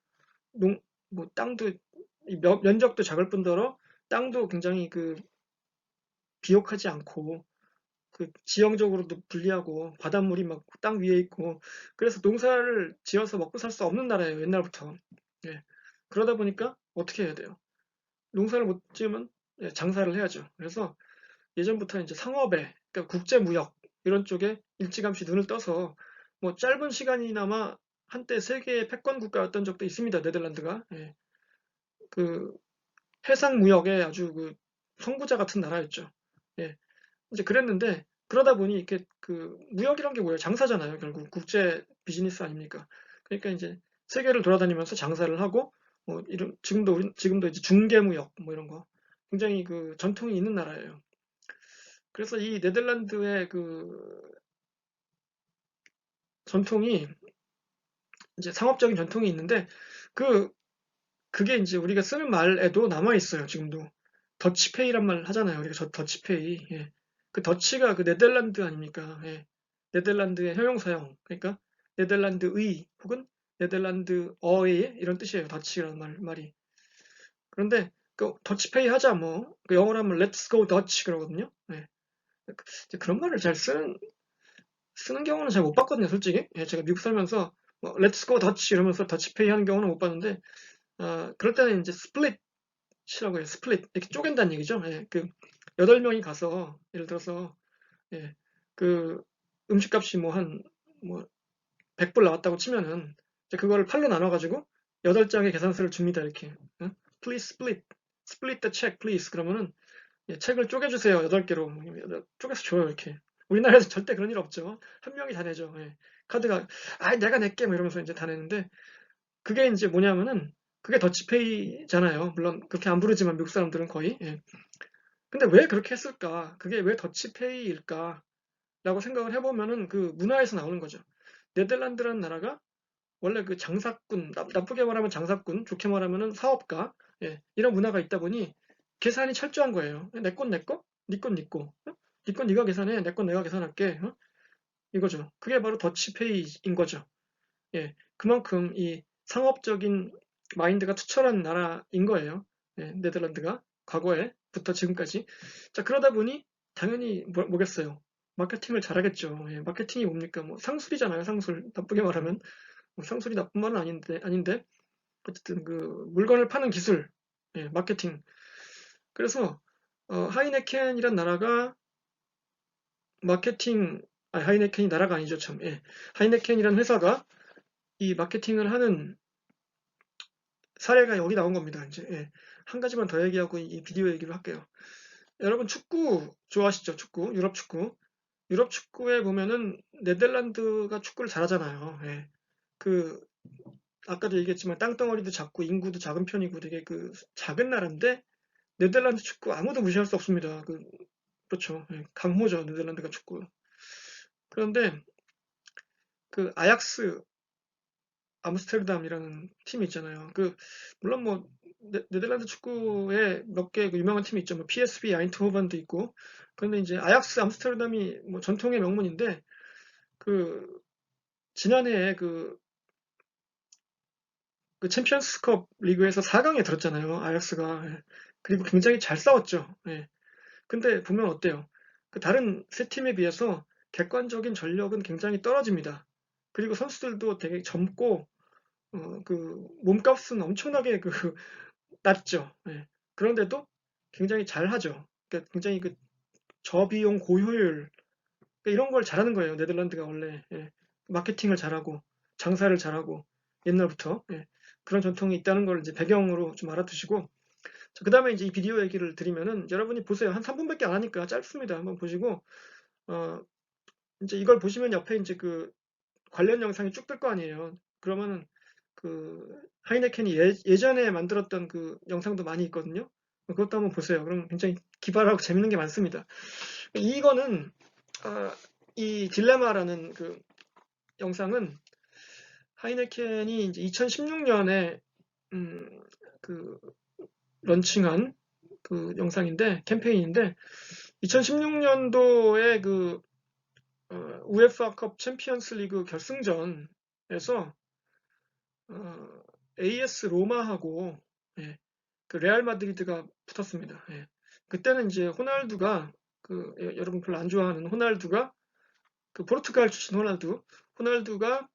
농 뭐 땅도 면적도 작을 뿐더러 땅도 굉장히 그 비옥하지 않고, 그 지형적으로도 불리하고 바닷물이 막 땅 위에 있고, 그래서 농사를 지어서 먹고 살 수 없는 나라예요, 옛날부터. 예. 그러다 보니까 어떻게 해야 돼요? 농사를 못 지으면, 예, 장사를 해야죠. 그래서 예전부터 이제 상업에, 그러니까 국제무역 이런 쪽에 일찌감치 눈을 떠서 뭐 짧은 시간이나마 한때 세계의 패권 국가였던 적도 있습니다, 네덜란드가. 예. 그 해상 무역의 아주 그 선구자 같은 나라였죠. 예. 이제 그랬는데 그러다 보니 이렇게 그 무역이란 게 뭐예요? 장사잖아요. 결국 국제 비즈니스 아닙니까? 그러니까 이제 세계를 돌아다니면서 장사를 하고 뭐 이런 지금도 이제 중개 무역 뭐 이런 거 굉장히 그 전통이 있는 나라예요. 그래서 이 네덜란드의 그 전통이 이제 상업적인 전통이 있는데 그 그게 이제 우리가 쓰는 말에도 남아 있어요. 지금도 더치페이란 말 하잖아요. 우리가 더치페이. 예. 그 더치가 그 네덜란드 아닙니까? 예. 네덜란드의 형용사형. 그러니까 네덜란드의 혹은 네덜란드어의 이런 뜻이에요. 더치라는 말이. 그런데 그 더치페이 하자 뭐 그 영어로 하면 Let's go Dutch 그러거든요. 예. 이제 그런 말을 잘 쓰는 경우는 잘 못 봤거든요, 솔직히. 예, 제가 미국 살면서 뭐 Let's go Dutch 이러면서 더치페이 하는 경우는 못 봤는데, 그럴 때는 이제 스플릿이라고 해요. 스플릿 이렇게 쪼갠다는 얘기죠. 예, 그 8명이 가서 예를 들어서, 예, 그 음식값이 뭐 한 뭐 100불 나왔다고 치면은 이제 그거를 8로 나눠가지고 8장의 계산서를 줍니다. 이렇게. Please split the check, please. 그러면은, 예, 책을 쪼개주세요. 8개로. 쪼개서 줘요, 이렇게. 우리나라에서 절대 그런 일 없죠. 한 명이 다 내죠. 예. 카드가, 내가 낼게. 뭐 이러면서 이제 다 내는데, 그게 이제 뭐냐면은, 그게 더치페이잖아요. 물론 그렇게 안 부르지만 미국 사람들은 거의. 예. 근데 왜 그렇게 했을까? 그게 왜 더치페이일까? 라고 생각을 해보면은 그 문화에서 나오는 거죠. 네덜란드라는 나라가 원래 그 장사꾼, 나쁘게 말하면 장사꾼, 좋게 말하면은 사업가, 예, 이런 문화가 있다 보니 계산이 철저한 거예요. 내 건 내 거, 네 건 네 거, 네 건 네가 계산해, 내 건 내가 계산할게. 이거죠. 그게 바로 더치페이인 거죠. 예, 그만큼 이 상업적인 마인드가 투철한 나라인 거예요. 예, 네덜란드가 과거에부터 지금까지. 자, 그러다 보니 당연히 뭐겠어요. 마케팅을 잘하겠죠. 예, 마케팅이 뭡니까? 뭐 상술이잖아요. 상술. 나쁘게 말하면 뭐 상술이 나쁜 말은 아닌데 어쨌든 그 물건을 파는 기술, 예, 마케팅. 그래서 하이네켄이란 나라가 마케팅, 하이네켄이 나라가 아니죠, 참. 예. 하이네켄이란 회사가 이 마케팅을 하는 사례가 여기 나온 겁니다. 이제 예. 한 가지만 더 얘기하고 이 비디오 얘기를 할게요. 여러분 축구 좋아하시죠? 축구, 유럽 축구. 유럽 축구에 보면은 네덜란드가 축구를 잘하잖아요. 예. 그 아까도 얘기했지만 땅덩어리도 작고 인구도 작은 편이고 되게 그 작은 나라인데 네덜란드 축구 아무도 무시할 수 없습니다. 그렇죠. 예. 강호죠, 네덜란드가 축구. 그런데 그 아약스 암스테르담이라는 팀이 있잖아요. 물론 뭐 네덜란드 축구에 몇 개 유명한 팀이 있죠. 뭐 PSV 아인트호벤도 있고. 그런데 이제 아약스 암스테르담이 뭐 전통의 명문인데 그 지난해에 그 챔피언스컵 리그에서 4강에 들었잖아요. 아약스가. 예. 그리고 굉장히 잘 싸웠죠. 예. 근데 보면 어때요? 그 다른 세 팀에 비해서 객관적인 전력은 굉장히 떨어집니다. 그리고 선수들도 되게 젊고 그 몸값은 엄청나게 낮죠. 예. 그런데도 굉장히 잘하죠. 그러니까 굉장히 그 저비용 고효율 그러니까 이런 걸 잘하는 거예요. 네덜란드가 원래 예. 마케팅을 잘하고 장사를 잘하고 옛날부터 예. 그런 전통이 있다는 걸 이제 배경으로 좀 알아두시고 그 다음에 이제 이 비디오 얘기를 드리면은 여러분이 보세요. 한 3분밖에 안 하니까 짧습니다. 한번 보시고 어, 이제 이걸 보시면 옆에 이제 그 관련 영상이 쭉 뜰 거 아니에요. 그러면은 그 하이네켄이 예전에 만들었던 그 영상도 많이 있거든요. 그것도 한번 보세요. 그럼 굉장히 기발하고 재밌는 게 많습니다. 이거는 이 딜레마라는 그 영상은 하이네켄이 이제 2016년에 그 런칭한 그 영상인데 캠페인인데 2016년도에 그 우에파컵 챔피언스 리그 결승전에서 AS 로마하고 예, 그 레알 마드리드가 붙었습니다. 예. 그때는 이제 호날두가 여러분 별로 안 좋아하는 호날두가 그 포르투갈 출신 호날두가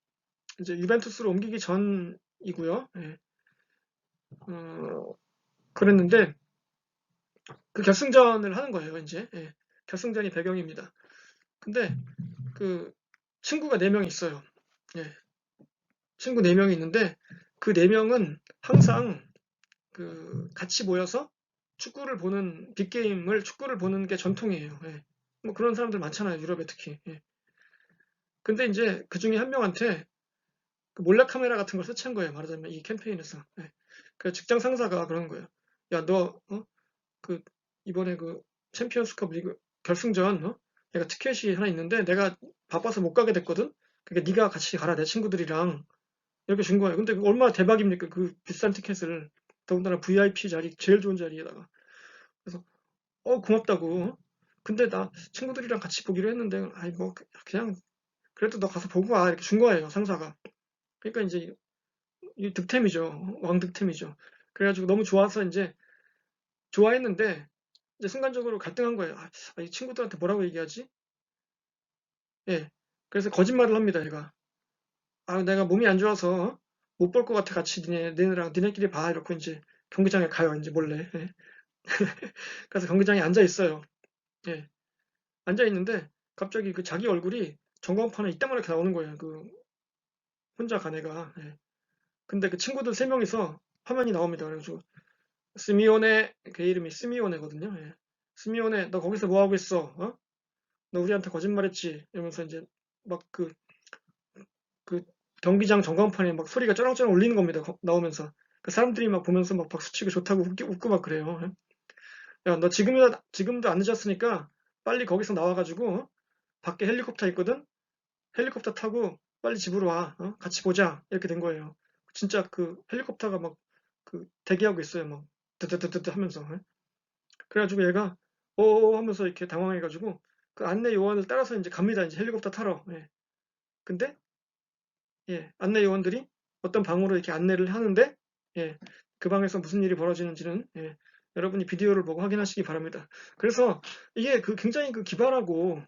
이제 유벤투스로 옮기기 전이고요. 예. 그랬는데 그 결승전을 하는 거예요. 이제 예. 결승전이 배경입니다. 근데 그 친구가 4명 있어요. 예. 친구 4명이 있는데 그 4명은 항상 같이 모여서 축구를 보는 게 전통이에요. 예. 뭐 그런 사람들 많잖아요. 유럽에 특히. 예. 근데 이제 그 중에 한 명한테 그 몰래카메라 같은 걸 설치한 거예요. 말하자면 이 캠페인에서. 예. 그 직장 상사가 그러는 거예요. 야, 너, 이번에 그 챔피언스컵 리그 결승전, 내가 티켓이 하나 있는데 내가 바빠서 못 가게 됐거든? 그러니까 네가 같이 가라, 내 친구들이랑. 이렇게 준 거예요. 근데 얼마나 대박입니까? 그 비싼 티켓을. 더군다나 VIP 자리, 제일 좋은 자리에다가. 그래서, 고맙다고. 근데 나 친구들이랑 같이 보기로 했는데, 아이, 뭐, 그냥, 그래도 너 가서 보고 와. 이렇게 준 거예요, 상사가. 그러니까 이제, 이 득템이죠. 왕득템이죠. 그래가지고 너무 좋아서 이제, 좋아했는데, 이제 순간적으로 갈등한 거예요. 이 친구들한테 뭐라고 얘기하지? 예. 그래서 거짓말을 합니다, 얘가. 내가 몸이 안 좋아서 못 볼 것 같아. 같이 니네끼리 봐. 이렇게 이제 경기장에 가요, 이제 몰래. 예. 그래서 경기장에 앉아 있어요. 예. 앉아 있는데 갑자기 그 자기 얼굴이 전광판에 이따만하게 나오는 거예요. 혼자 간 애가. 예. 근데 그 친구들 3명이서 화면이 나옵니다. 그래가지고 스미오네 걔 이름이 스미오네거든요. 예. 스미오네 너 거기서 뭐 하고 있어? 너 우리한테 거짓말했지? 이러면서 이제 막 그 경기장 전광판에 막 소리가 쩌렁쩌렁 울리는 겁니다. 나오면서 그 사람들이 막 보면서 막 박수치고 좋다고 웃고 막 그래요. 예. 야, 너 지금도 안 늦었으니까 빨리 거기서 나와가지고 밖에 헬리콥터 있거든? 헬리콥터 타고 빨리 집으로 와. 같이 보자. 이렇게 된 거예요. 진짜 그 헬리콥터가 막 대기하고 있어요. 막 드드드드 하면서. 예. 그래가지고 얘가 하면서 이렇게 당황해가지고 그 안내 요원을 따라서 이제 갑니다. 이제 헬리콥터 타러. 예. 근데 예, 안내 요원들이 어떤 방으로 이렇게 안내를 하는데 예, 그 방에서 무슨 일이 벌어지는지는 예, 여러분이 비디오를 보고 확인하시기 바랍니다. 그래서 이게 그 굉장히 그 기발하고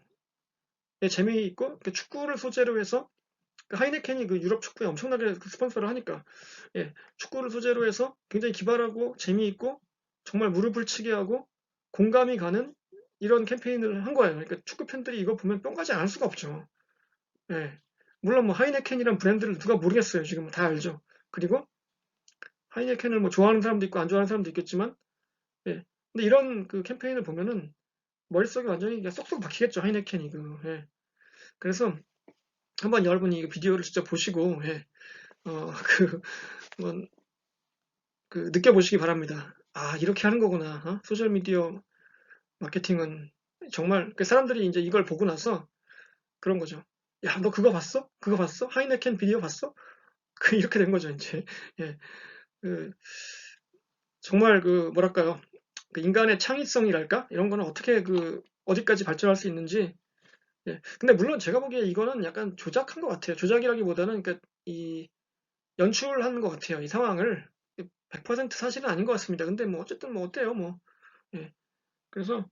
예, 재미있고 그 축구를 소재로 해서 그 하이네켄이 그 유럽 축구에 엄청나게 그 스폰서를 하니까 예, 축구를 소재로 해서 굉장히 기발하고 재미있고 정말 무릎을 치게 하고 공감이 가는 이런 캠페인을 한 거예요. 그러니까 축구 팬들이 이거 보면 뿅 가지 않을 수가 없죠. 예. 물론 뭐 하이네켄이란 브랜드를 누가 모르겠어요. 지금 다 알죠. 그리고 하이네켄을 뭐 좋아하는 사람도 있고 안 좋아하는 사람도 있겠지만, 예. 근데 이런 그 캠페인을 보면은 머릿속에 완전히 그냥 쏙쏙 박히겠죠. 하이네켄이 그. 예. 그래서 한번 여러분이 이 비디오를 직접 보시고, 예. 그, 한번 그 느껴보시기 바랍니다. 아, 이렇게 하는 거구나. 소셜 미디어 마케팅은 정말 그 사람들이 이제 이걸 보고 나서 그런 거죠. 야, 너 그거 봤어? 그거 봤어? 하이네켄 비디오 봤어? 그 이렇게 된 거죠, 이제. 예. 그 정말 그 뭐랄까요? 그 인간의 창의성이랄까? 이런 거는 어떻게 그 어디까지 발전할 수 있는지. 예. 근데 물론 제가 보기에 이거는 약간 조작한 것 같아요. 조작이라기보다는 그러니까 이 연출한 것 같아요. 이 상황을 100% 사실은 아닌 것 같습니다. 근데 뭐 어쨌든 뭐 어때요, 뭐. 예. 그래서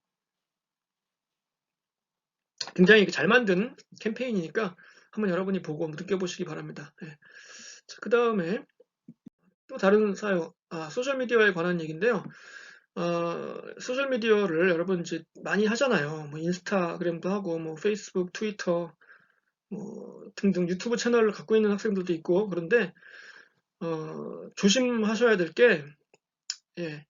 굉장히 잘 만든 캠페인이니까 한번 여러분이 보고 느껴보시기 바랍니다. 예. 그 다음에 또 다른 사용, 소셜미디어에 관한 얘기인데요. 소셜미디어를 여러분 이제 많이 하잖아요. 뭐 인스타그램도 하고, 뭐 페이스북, 트위터, 뭐 등등 유튜브 채널을 갖고 있는 학생들도 있고, 그런데, 조심하셔야 될 게, 예,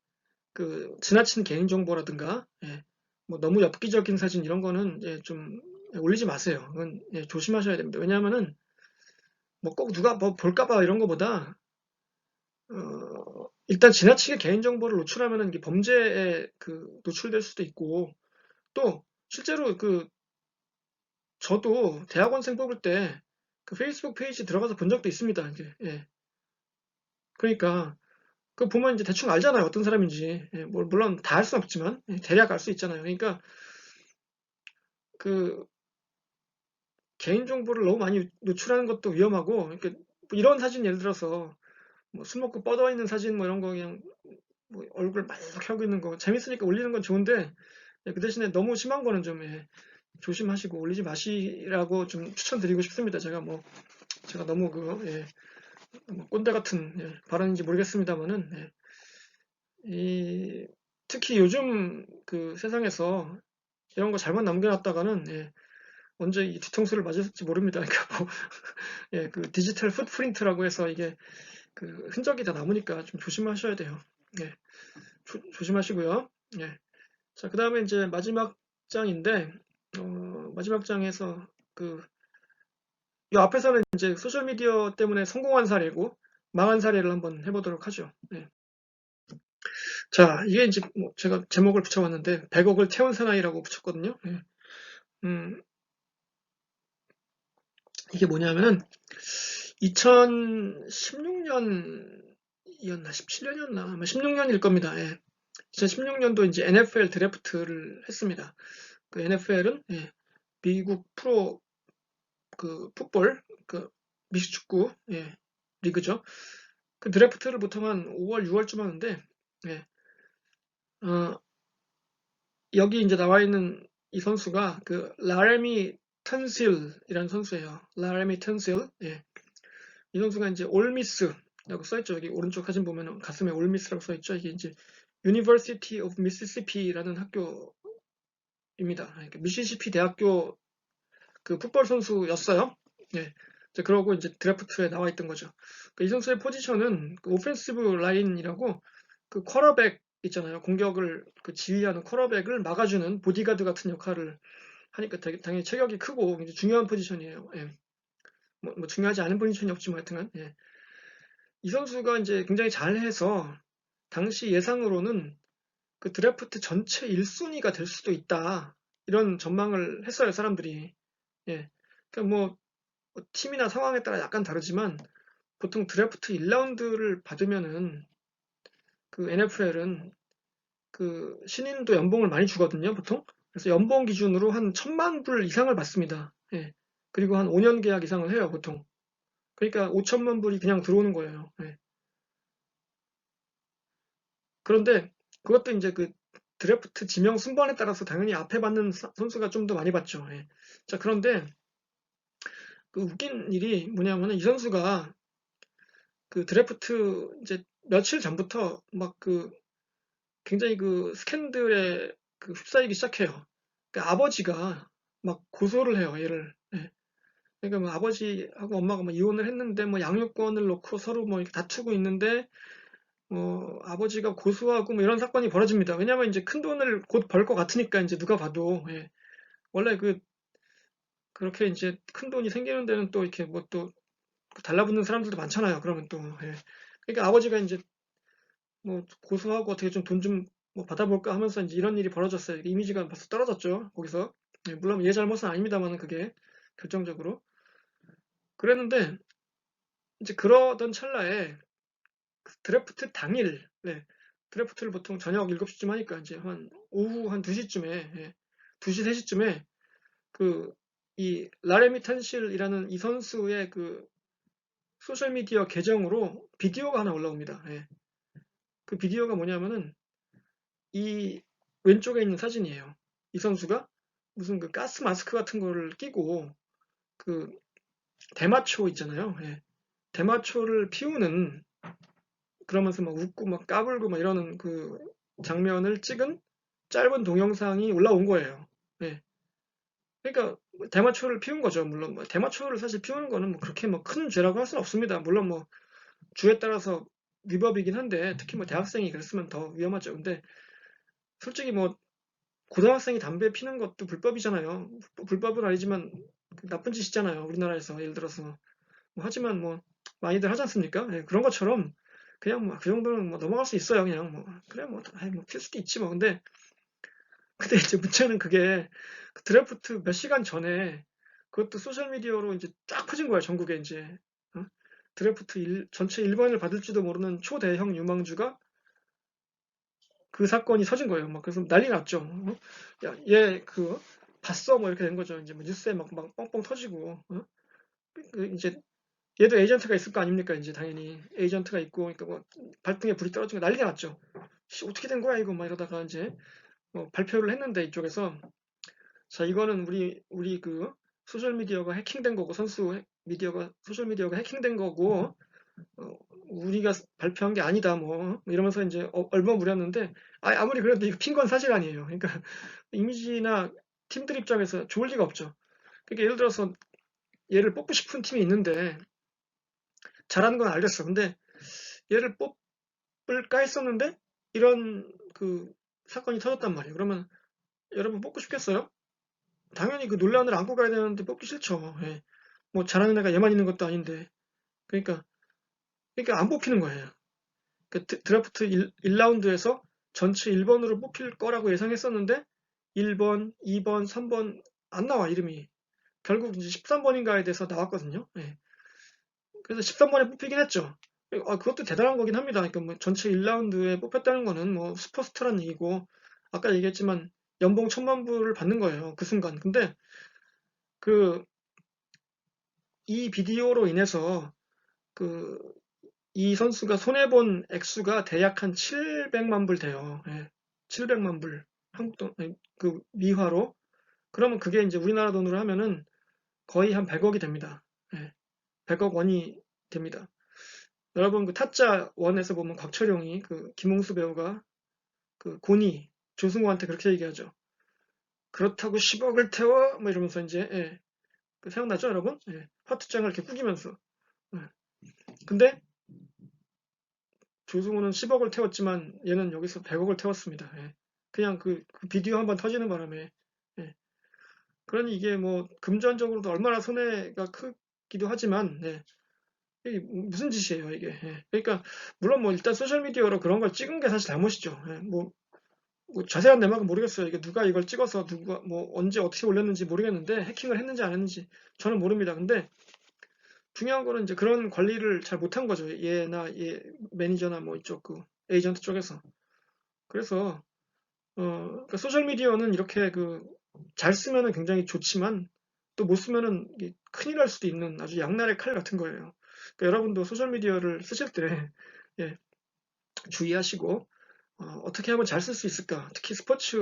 그, 지나친 개인정보라든가, 예, 뭐 너무 엽기적인 사진 이런 거는 예, 좀 올리지 마세요. 그건 예, 조심하셔야 됩니다. 왜냐하면은, 뭐 꼭 누가 뭐 볼까봐 이런 거보다, 일단 지나치게 개인정보를 노출하면은 이게 범죄에 그 노출될 수도 있고, 또 실제로 그 저도 대학원생 뽑을 때 그 페이스북 페이지 들어가서 본 적도 있습니다. 이제 예. 그러니까 그 보면 이제 대충 알잖아요. 어떤 사람인지. 예, 뭐 물론 다 알 수는 없지만 예, 대략 알 수 있잖아요. 그러니까 그 개인 정보를 너무 많이 노출하는 것도 위험하고, 그러니까 뭐 이런 사진 예를 들어서 뭐 술 먹고 뻗어 있는 사진 뭐 이런 거 그냥 뭐 얼굴 막 하고 있는 거 재밌으니까 올리는 건 좋은데 예, 그 대신에 너무 심한 거는 좀 예, 조심하시고 올리지 마시라고 좀 추천드리고 싶습니다. 제가 너무 그 예, 뭐 꼰대 같은 예, 발언인지 모르겠습니다만은 예, 특히 요즘 그 세상에서 이런 거 잘못 남겨놨다가는 예, 언제 이 뒤통수를 맞을지 모릅니다. 그러니까 뭐, 예, 그 디지털 풋프린트라고 해서 이게 그 흔적이 다 남으니까 좀 조심하셔야 돼요. 예, 조심하시고요. 예. 자, 그 다음에 이제 마지막 장인데, 마지막 장에서 이 앞에서는 이제 소셜미디어 때문에 성공한 사례고, 망한 사례를 한번 해보도록 하죠. 예. 자, 이게 이제 뭐 제가 제목을 붙여봤는데, 100억을 태운 사나이라고 붙였거든요. 예. 음, 이게 뭐냐면은, 2016년이었나, 17년이었나, 아마 16년일 겁니다. 예. 2016년도 이제 NFL 드래프트를 했습니다. 그 NFL은 미국 프로 그 풋볼, 그 미식축구 리그죠. 그 드래프트를 보통 한 5월, 6월쯤 하는데 예, 어, 여기 이제 나와 있는 이 선수가 그 라레미 턴실이라는 선수예요. 라레미 턴실. 예. 이 선수가 이제 올미스라고 써있죠. 여기 오른쪽 사진 보면 가슴에 올미스라고 써있죠. 이게 이제 University of Mississippi라는 학교입니다. 그러니까 미시시피 대학교 그 풋볼 선수였어요. 예. 그러고 이제 드래프트에 나와 있던 거죠. 이 선수의 포지션은 그 오펜시브 라인이라고 그 쿼터백 있잖아요. 공격을 그 지휘하는 쿼터백을 막아주는 보디가드 같은 역할을 하니까 당연히 체격이 크고 이제 중요한 포지션이에요. 예. 뭐 중요하지 않은 포지션이 없지만 하여튼간 예. 이 선수가 이제 굉장히 잘해서 당시 예상으로는 그 드래프트 전체 1순위가 될 수도 있다. 이런 전망을 했어요, 사람들이. 예. 그러니까 뭐 팀이나 상황에 따라 약간 다르지만 보통 드래프트 1라운드를 받으면은 그 NFL은 그 신인도 연봉을 많이 주거든요, 보통. 그래서 연봉 기준으로 한 1,000만 불 이상을 받습니다. 예. 그리고 한 5년 계약 이상을 해요, 보통. 그러니까 5천만 불이 그냥 들어오는 거예요. 예. 그런데 그것도 이제 그 드래프트 지명 순번에 따라서 당연히 앞에 받는 선수가 좀 더 많이 받죠. 예. 자, 그런데 그 웃긴 일이 뭐냐면은 이 선수가 그 드래프트 이제 며칠 전부터 막 그 굉장히 그 스캔들에 그 휩싸이기 시작해요. 그 아버지가 막 고소를 해요, 얘를. 예. 그러니까 뭐 아버지하고 엄마가 뭐 이혼을 했는데 뭐 양육권을 놓고 서로 뭐 이렇게 다투고 있는데 아버지가 고소하고 뭐 이런 사건이 벌어집니다. 왜냐면 이제 큰 돈을 곧 벌 것 같으니까 이제 누가 봐도 예. 원래 그렇게 이제 큰 돈이 생기는 데는 또 이렇게 뭐 또 달라붙는 사람들도 많잖아요. 그러면 또 예. 그러니까 아버지가 이제 뭐 고소하고 어떻게 좀 돈 좀 뭐 받아볼까 하면서 이제 이런 일이 벌어졌어요. 이미지가 벌써 떨어졌죠. 거기서. 예, 물론 얘 잘못은 아닙니다만은 그게 결정적으로. 그랬는데 이제 그러던 찰나에 드래프트 당일, 네, 드래프트를 보통 저녁 7시쯤 하니까 이제 한 오후 한 2시쯤에, 예, 2시, 3시쯤에 그 이 라레미 탄실이라는 이 선수의 그 소셜미디어 계정으로 비디오가 하나 올라옵니다. 예. 그 비디오가 뭐냐면은 이 왼쪽에 있는 사진이에요. 이 선수가 무슨 그 가스 마스크 같은 거를 끼고 그 대마초 있잖아요. 예. 대마초를 피우는 그러면서 막 웃고 막 까불고 막 이러는 그 장면을 찍은 짧은 동영상이 올라온 거예요. 예. 그러니까 대마초를 피운 거죠. 물론 뭐 대마초를 사실 피우는 거는 뭐 그렇게 뭐 큰 죄라고 할 수는 없습니다. 물론 뭐 주에 따라서 위법이긴 한데 특히 뭐 대학생이 그랬으면 더 위험하죠. 근데 솔직히 뭐 고등학생이 담배 피는 것도 불법이잖아요. 불법은 아니지만 나쁜 짓이잖아요. 우리나라에서 예를 들어서 하지만 뭐 많이들 하지 않습니까? 예, 그런 것처럼 그냥 뭐 그 정도는 뭐 넘어갈 수 있어요. 그냥 뭐 그래 뭐, 아이, 뭐필 수도 있지 뭐. 근데 이제 문제는 그게 그 드래프트 몇 시간 전에 그것도 소셜 미디어로 이제 쫙 퍼진 거야 전국에 이제. 어? 드래프트 전체 1번을 받을지도 모르는 초대형 유망주가 그 사건이 터진 거예요. 막 그래서 난리 났죠. 야, 얘 봤어? 뭐 이렇게 된 거죠. 이제 뭐 뉴스에 막 뻥뻥 터지고. 이제 얘도 에이전트가 있을 거 아닙니까? 이제 당연히 에이전트가 있고, 그러니까 뭐 발등에 불이 떨어지고 난리가 났죠. 어떻게 된 거야 이거? 막 이러다가 이제 뭐 발표를 했는데 이쪽에서 자 이거는 우리 그 소셜 미디어가 해킹된 거고 미디어가 소셜 미디어가 해킹된 거고 어, 우리가 발표한 게 아니다 뭐 이러면서 이제 얼버무렸는데 아무리 그래도 이거 핀 건 사실 아니에요. 그러니까 이미지나 팀들 입장에서 좋을 리가 없죠. 그러니까 예를 들어서 얘를 뽑고 싶은 팀이 있는데 잘하는 건 알겠어. 근데 얘를 뽑을까 했었는데 이런 그 사건이 터졌단 말이에요. 그러면 여러분 뽑고 싶겠어요? 당연히 그 논란을 안고 가야 되는데 뽑기 싫죠. 예. 뭐 잘하는 애가 얘만 있는 것도 아닌데. 그러니까 안 뽑히는 거예요. 그 드래프트 1라운드에서 전체 1번으로 뽑힐 거라고 예상했었는데 1번, 2번, 3번 안 나와 이름이. 결국 이제 13번인가에 대해서 나왔거든요. 예. 그래서 13번에 뽑히긴 했죠. 그것도 대단한 거긴 합니다. 그러니까 뭐 전체 1라운드에 뽑혔다는 거는 뭐 슈퍼스타라는 얘기고 아까 얘기했지만 연봉 1,000만 불을 받는 거예요. 그 순간. 근데 그 이 비디오로 인해서 그 이 선수가 손해본 액수가 대략 한 700만 불 돼요. 예. 700만 불. 한국 돈, 아니, 그 미화로. 그러면 그게 이제 우리나라 돈으로 하면은 거의 한 100억이 됩니다. 예. 100억 원이 됩니다. 여러분 그 타짜 원에서 보면 곽철용이 그 김홍수 배우가 그 고니 조승우한테 그렇게 얘기하죠. 그렇다고 10억을 태워 뭐 이러면서 이제 예. 그 생각나죠 여러분? 예. 화투장을 이렇게 꾸기면서. 예. 근데 조승우는 10억을 태웠지만 얘는 여기서 100억을 태웠습니다. 예. 그냥 그 비디오 한번 터지는 바람에. 예. 그러니 이게 뭐 금전적으로도 얼마나 손해가 크기도 하지만 예. 이게 무슨 짓이에요 이게. 예. 그러니까 물론 뭐 일단 소셜 미디어로 그런 걸 찍은 게 사실 잘못이죠. 예. 뭐 자세한 내막은 모르겠어요. 이게 누가 이걸 찍어서 누가 뭐 언제 어떻게 올렸는지 모르겠는데 해킹을 했는지 안 했는지 저는 모릅니다. 근데 중요한 거는 이제 그런 관리를 잘 못한 거죠. 얘나 얘 매니저나 뭐 이쪽 그 에이전트 쪽에서. 그래서 그러니까 소셜미디어는 이렇게 잘 쓰면은 굉장히 좋지만 또 못 쓰면은 이게 큰일 날 수도 있는 아주 양날의 칼 같은 거예요. 그러니까 여러분도 소셜미디어를 쓰실 때 예, 주의하시고 어떻게 하면 잘 쓸 수 있을까? 특히 스포츠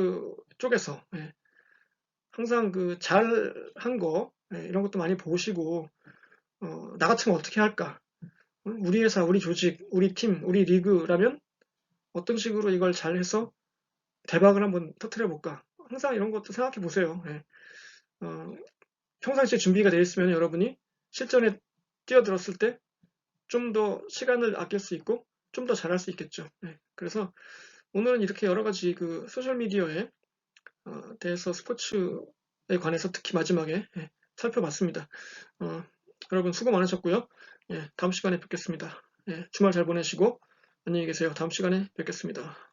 쪽에서 항상 잘한 거 이런 것도 많이 보시고 나 같으면 어떻게 할까? 우리 회사, 우리 조직, 우리 팀, 우리 리그라면 어떤 식으로 이걸 잘해서 대박을 한번 터트려 볼까? 항상 이런 것도 생각해 보세요. 예. 어, 평상시에 준비가 되어 있으면 여러분이 실전에 뛰어들었을 때 좀 더 시간을 아낄 수 있고 좀 더 잘할 수 있겠죠. 예. 그래서 오늘은 이렇게 여러 가지 소셜 미디어에 대해서 스포츠에 관해서 특히 마지막에 살펴봤습니다. 어, 여러분 수고 많으셨고요. 다음 시간에 뵙겠습니다. 주말 잘 보내시고 안녕히 계세요. 다음 시간에 뵙겠습니다.